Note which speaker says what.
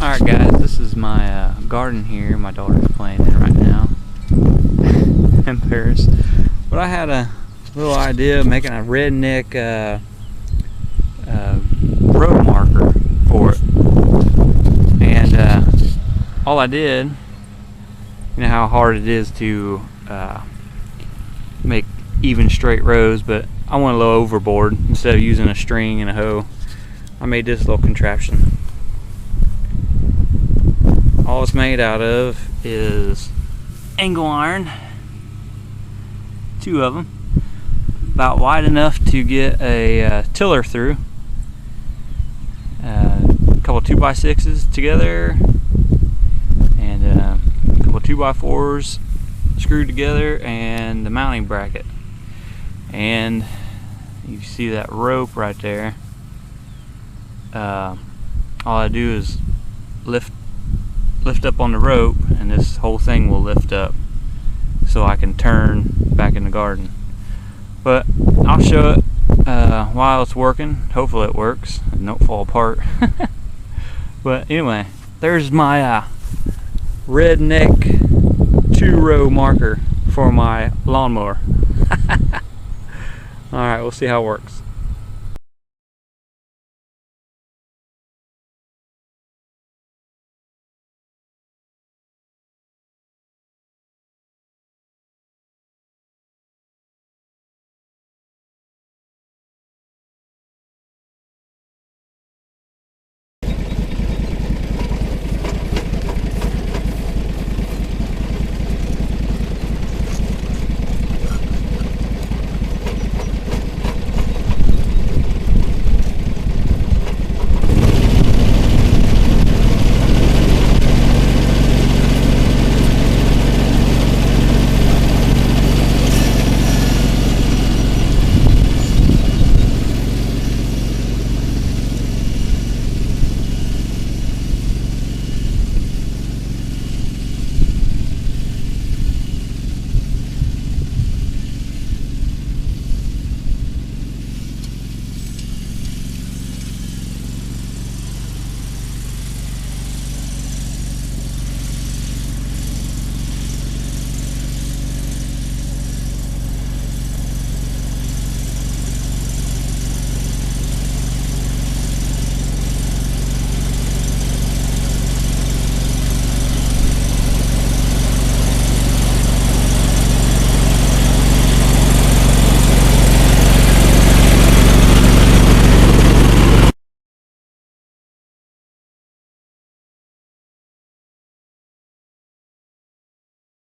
Speaker 1: Alright guys, this is my garden here. My daughter's playing in right now. In Paris. But I had a little idea of making a redneck road marker for it. And all I did, you know how hard it is to make even straight rows, but I went a little overboard. Instead of using a string and a hoe, I made this little contraption. All it's made out of is angle iron, 2 of them, about wide enough to get a tiller through, a couple 2x6s together, and a couple 2x4s screwed together, and the mounting bracket. And you see that rope right there. All I do is lift up on the rope, and this whole thing will lift up so I can turn back in the garden. But I'll show it while it's working. Hopefully it works and don't fall apart. But anyway, there's my redneck 2-row marker for my lawnmower. Alright, we'll see how it works.